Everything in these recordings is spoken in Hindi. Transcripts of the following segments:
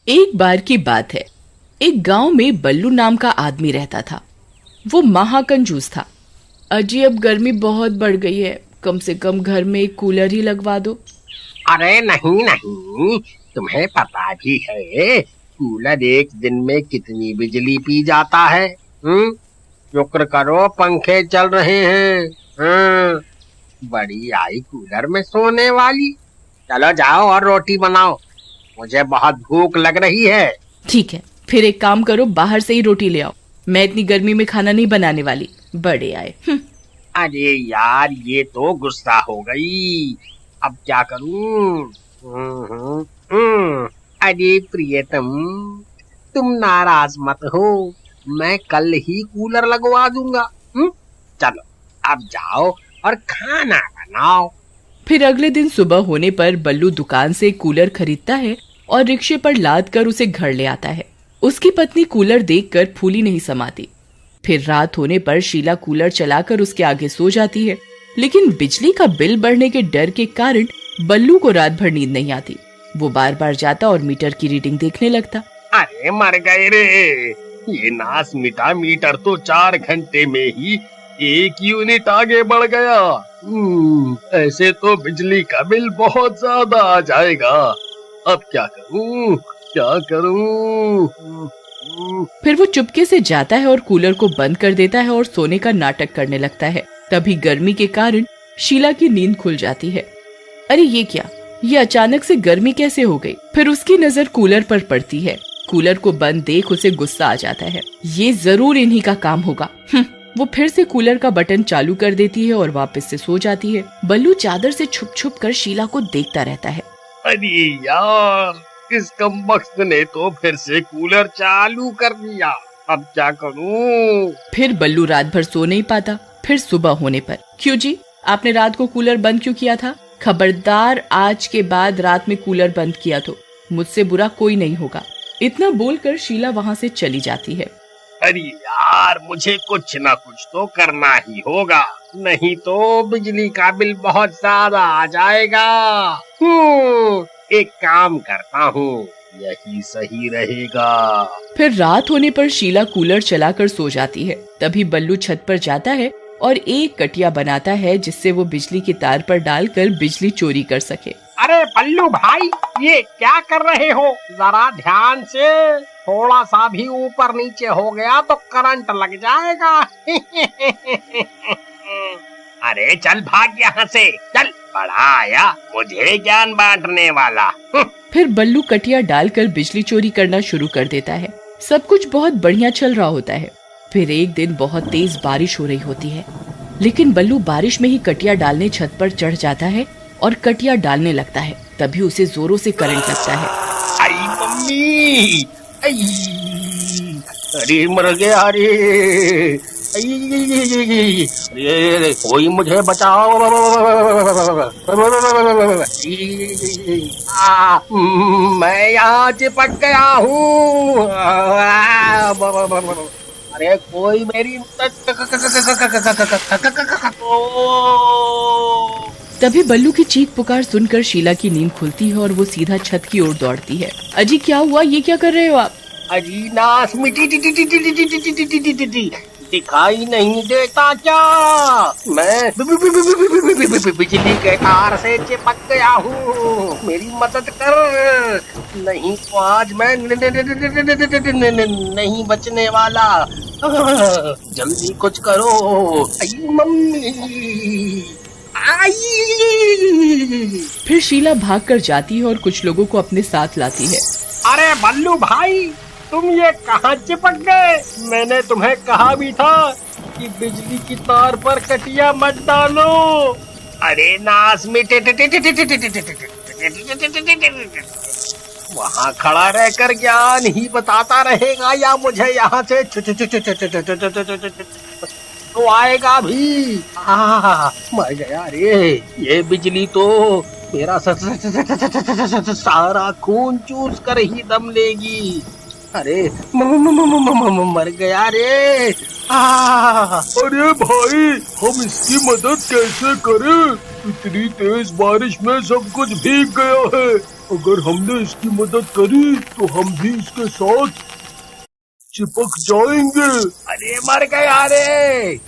एक बार की बात है। एक गांव में बल्लू नाम का आदमी रहता था। वो महाकंजूस था। अजी अब गर्मी बहुत बढ़ गई है, कम से कम घर में एक कूलर ही लगवा दो। अरे नहीं नहीं, तुम्हें पता भी है कूलर एक दिन में कितनी बिजली पी जाता है? शुक्र करो पंखे चल रहे हैं। बड़ी आई कूलर में सोने वाली। चलो जाओ और रोटी बनाओ, मुझे बहुत भूख लग रही है। ठीक है, फिर एक काम करो, बाहर से ही रोटी ले आओ। मैं इतनी गर्मी में खाना नहीं बनाने वाली। बड़े आए। अरे यार, ये तो गुस्सा हो गई। अब क्या करूं? अरे प्रियतम, तुम नाराज मत हो, मैं कल ही कूलर लगवा दूंगा। चलो अब जाओ और खाना बनाओ। फिर अगले दिन सुबह होने पर बल्लू दुकान से कूलर खरीदता है और रिक्शे पर लाद कर उसे घर ले आता है। उसकी पत्नी कूलर देखकर फूली नहीं समाती। फिर रात होने पर शीला कूलर चलाकर उसके आगे सो जाती है, लेकिन बिजली का बिल बढ़ने के डर के कारण बल्लू को रात भर नींद नहीं आती। वो बार बार जाता और मीटर की रीडिंग देखने लगता। अरे मर गए रे, ये नास मिटा मीटर तो 4 घंटे में ही 1 यूनिट आगे बढ़ गया। ऐसे तो बिजली का बिल बहुत ज्यादा आ जाएगा। अब क्या करूं, क्या करूं? फिर वो चुपके से जाता है और कूलर को बंद कर देता है और सोने का नाटक करने लगता है। तभी गर्मी के कारण शीला की नींद खुल जाती है। अरे ये क्या, ये अचानक से गर्मी कैसे हो गई? फिर उसकी नजर कूलर पर पड़ती है। कूलर को बंद देख उसे गुस्सा आ जाता है। ये जरूर इन्हीं का काम होगा। वो फिर से कूलर का बटन चालू कर देती है और वापस से सो जाती है। बल्लू चादर से छुप छुप कर शीला को देखता रहता है। अरे यार, इस कमबख्त ने तो फिर से कूलर चालू कर दिया। अब क्या करूं? फिर बल्लू रात भर सो नहीं पाता। फिर सुबह होने पर, क्यों जी, आपने रात को कूलर बंद क्यों किया था? खबरदार, आज के बाद रात में कूलर बंद किया तो मुझसे बुरा कोई नहीं होगा। इतना बोलकर शीला वहाँ से चली जाती है। अरे यार, मुझे कुछ ना कुछ तो करना ही होगा, नहीं तो बिजली का बिल बहुत ज्यादा आ जाएगा। एक काम करता हूँ, यही सही रहेगा। फिर रात होने पर शीला कूलर चलाकर सो जाती है। तभी बल्लू छत पर जाता है और एक कटिया बनाता है जिससे वो बिजली के तार पर डालकर बिजली चोरी कर सके। अरे बल्लू भाई, ये क्या कर रहे हो? जरा ध्यान से, थोड़ा सा भी ऊपर नीचे हो गया तो करंट लग जाएगा। अरे चल भाग यहाँ से, चल, बड़ा आया मुझे ज्ञान बांटने वाला। फिर बल्लू कटिया डालकर बिजली चोरी करना शुरू कर देता है। सब कुछ बहुत बढ़िया चल रहा होता है। फिर एक दिन बहुत तेज बारिश हो रही होती है, लेकिन बल्लू बारिश में ही कटिया डालने छत पर चढ़ जाता है और कटिया डालने लगता है। तभी उसे जोरों से करंट लगता है। आई मम्मी, अरे मर गया रे, अरे कोई मुझे बचाओ, मैं यहाँ चिपक गया हूँ। अरे कोई मेरी तभी बल्लू की चीख पुकार सुनकर शीला की नींद खुलती है और वो सीधा छत की ओर दौड़ती है। अजी क्या हुआ, ये क्या कर रहे हो आप? अजी नास मिटी दिखाई नहीं देता क्या? मैं बिजली के तार से चिपक गया हूँ, मेरी मदद कर, नहीं तो आज मैं नहीं बचने वाला। जल्दी कुछ करो। आई मम्मी, फिर शीला भागकर जाती है और कुछ लोगों को अपने साथ लाती है। अरे बल्लू भाई, तुम ये कहाँ चिपक गए? मैंने तुम्हें कहा भी था कि बिजली की तार पर कटिया मत डालो। अरे नास मिटे, वहाँ खड़ा रहकर ज्ञान ही बताता रहेगा या मुझे यहाँ से तो आएगा भी? मर गया रे, ये बिजली तो मेरा सारा खून चूस कर ही दम लेगी। अरे मर गया रे। अरे भाई, हम इसकी मदद कैसे करें? इतनी तेज बारिश में सब कुछ भीग गया है। अगर हमने इसकी मदद करी तो हम भी इसके साथ चिपक जाएंगे। अरे मर गया रे।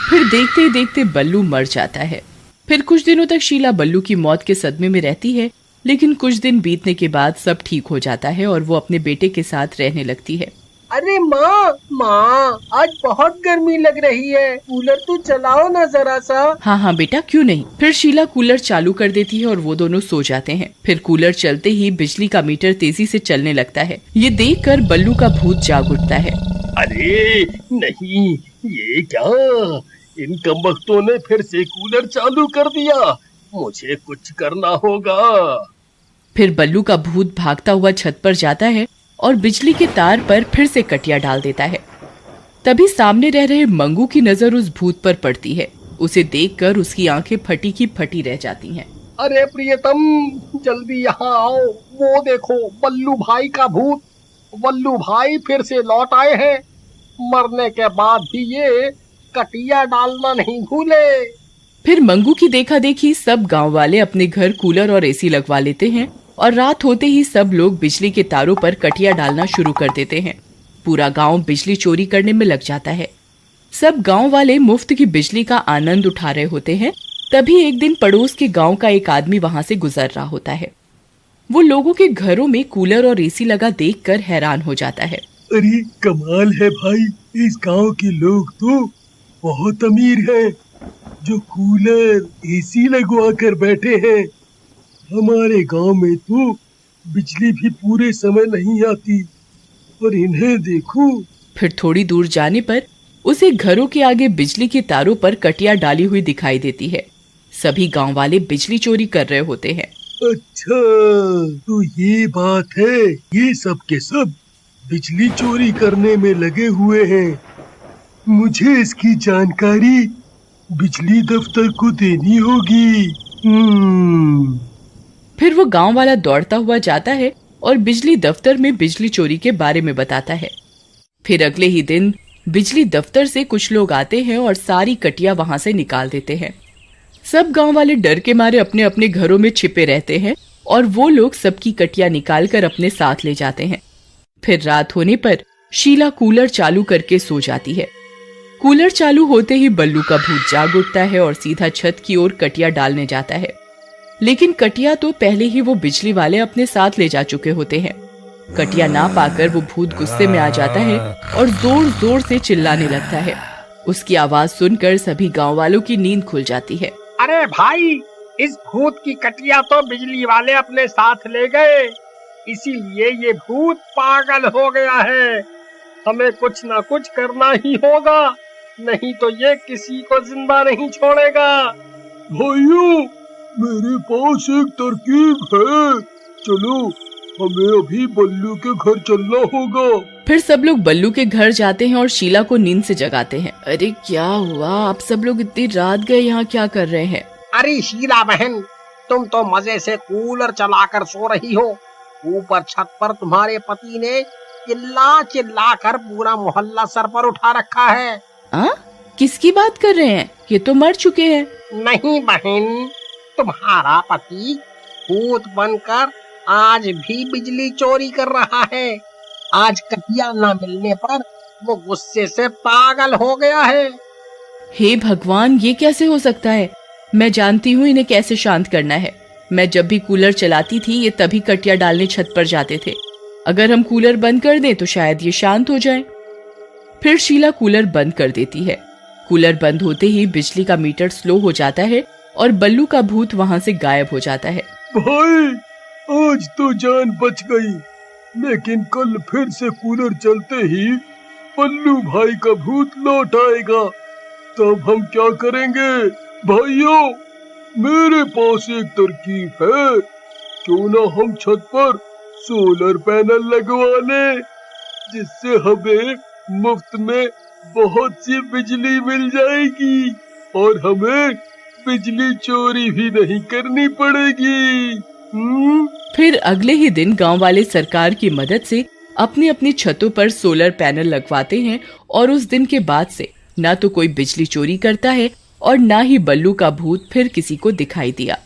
फिर देखते ही देखते बल्लू मर जाता है। फिर कुछ दिनों तक शीला बल्लू की मौत के सदमे में रहती है, लेकिन कुछ दिन बीतने के बाद सब ठीक हो जाता है और वो अपने बेटे के साथ रहने लगती है। अरे माँ आज बहुत गर्मी लग रही है, कूलर तो चलाओ ना जरा सा। हाँ बेटा, क्यों नहीं। फिर शीला कूलर चालू कर देती है और वो दोनों सो जाते हैं। फिर कूलर चलते ही बिजली का मीटर तेजी से चलने लगता है। ये देखकर बल्लू का भूत जाग उठता है। अरे नहीं, ये क्या, इन कमबख्तों ने फिर से कूलर चालू कर दिया, मुझे कुछ करना होगा। फिर बल्लू का भूत भागता हुआ छत पर जाता है और बिजली के तार पर फिर से कटिया डाल देता है। तभी सामने रह रहे मंगू की नजर उस भूत पर पड़ती है। उसे देखकर उसकी आंखें फटी की फटी रह जाती हैं। अरे प्रियतम, जल्दी यहाँ आओ, वो देखो बल्लू भाई का भूत। बल्लू भाई फिर से लौट आए हैं। मरने के बाद भी ये कटिया डालना नहीं भूले। फिर मंगू की देखा देखी सब गांव वाले अपने घर कूलर और एसी लगवा लेते हैं और रात होते ही सब लोग बिजली के तारों पर कटिया डालना शुरू कर देते हैं। पूरा गांव बिजली चोरी करने में लग जाता है। सब गांव वाले मुफ्त की बिजली का आनंद उठा रहे होते हैं। तभी एक दिन पड़ोस के गांव का एक आदमी वहां से गुजर रहा होता है। वो लोगों के घरों में कूलर और एसी लगा देखकर हैरान हो जाता है। अरे कमाल है भाई, इस गांव के लोग तो बहुत अमीर हैं, जो कूलर एसी लगवा कर बैठे हैं। हमारे गांव में तो बिजली भी पूरे समय नहीं आती, और इन्हें देखो। फिर थोड़ी दूर जाने पर उसे घरों के आगे बिजली के तारों पर कटिया डाली हुई दिखाई देती है। सभी गांव वाले बिजली चोरी कर रहे होते हैं। अच्छा, तो ये बात है, ये सब के सब बिजली चोरी करने में लगे हुए हैं। मुझे इसकी जानकारी बिजली दफ्तर को देनी होगी। फिर वो गांव वाला दौड़ता हुआ जाता है और बिजली दफ्तर में बिजली चोरी के बारे में बताता है। फिर अगले ही दिन बिजली दफ्तर से कुछ लोग आते हैं और सारी कटिया वहां से निकाल देते हैं। सब गांव वाले डर के मारे अपने अपने घरों में छिपे रहते हैं और वो लोग सबकी कटिया निकालकर अपने साथ ले जाते हैं। फिर रात होने पर शीला कूलर चालू करके सो जाती है। कूलर चालू होते ही बल्लू का भूत जाग उठता है और सीधा छत की ओर कटिया डालने जाता है, लेकिन कटिया तो पहले ही वो बिजली वाले अपने साथ ले जा चुके होते हैं। कटिया ना पाकर वो भूत गुस्से में आ जाता है और जोर जोर से चिल्लाने लगता है। उसकी आवाज सुनकर सभी गांव वालों की नींद खुल जाती है। अरे भाई, इस भूत की कटिया तो बिजली वाले अपने साथ ले गए, इसीलिए ये भूत पागल हो गया है। हमें कुछ ना कुछ करना ही होगा, नहीं तो ये किसी को जिंदा नहीं छोड़ेगा। भाइयों, मेरे पास एक तरकीब है, चलो हमें अभी बल्लू के घर चलना होगा। फिर सब लोग बल्लू के घर जाते हैं और शीला को नींद से जगाते हैं। अरे क्या हुआ, आप सब लोग इतनी रात गए यहाँ क्या कर रहे हैं? अरे शीला बहन, तुम तो मजे से कूलर चलाकर सो रही हो। ऊपर छत पर तुम्हारे पति ने चिल्ला चिल्ला कर पूरा मोहल्ला सर पर उठा रखा है। किसकी बात कर रहे हैं? ये तो मर चुके हैं। नहीं बहन, तुम्हारा पति भूत बनकर आज भी बिजली चोरी कर रहा है। आज कटिया न मिलने पर वो गुस्से से पागल हो गया है। हे भगवान, ये कैसे हो सकता है? मैं जानती हूँ इन्हें कैसे शांत करना है। मैं जब भी कूलर चलाती थी ये तभी कटिया डालने छत पर जाते थे। अगर हम कूलर बंद कर दें तो शायद ये शांत हो जाए। फिर शीला कूलर बंद कर देती है। कूलर बंद होते ही बिजली का मीटर स्लो हो जाता है और बल्लू का भूत वहां से गायब हो जाता है। भाई, आज तो जान बच गई, लेकिन कल फिर से कूलर चलते ही बल्लू भाई का भूत लौट आएगा, तब हम क्या करेंगे? भाइयों, मेरे पास एक तरकीब है, क्यों ना हम छत पर सोलर पैनल लगवा लें, जिससे हमें मुफ्त में बहुत सी बिजली मिल जाएगी और हमें बिजली चोरी भी नहीं करनी पड़ेगी। फिर अगले ही दिन गांव वाले सरकार की मदद से अपनी अपनी छतों पर सोलर पैनल लगवाते हैं और उस दिन के बाद से ना तो कोई बिजली चोरी करता है और ना ही बल्लू का भूत फिर किसी को दिखाई दिया।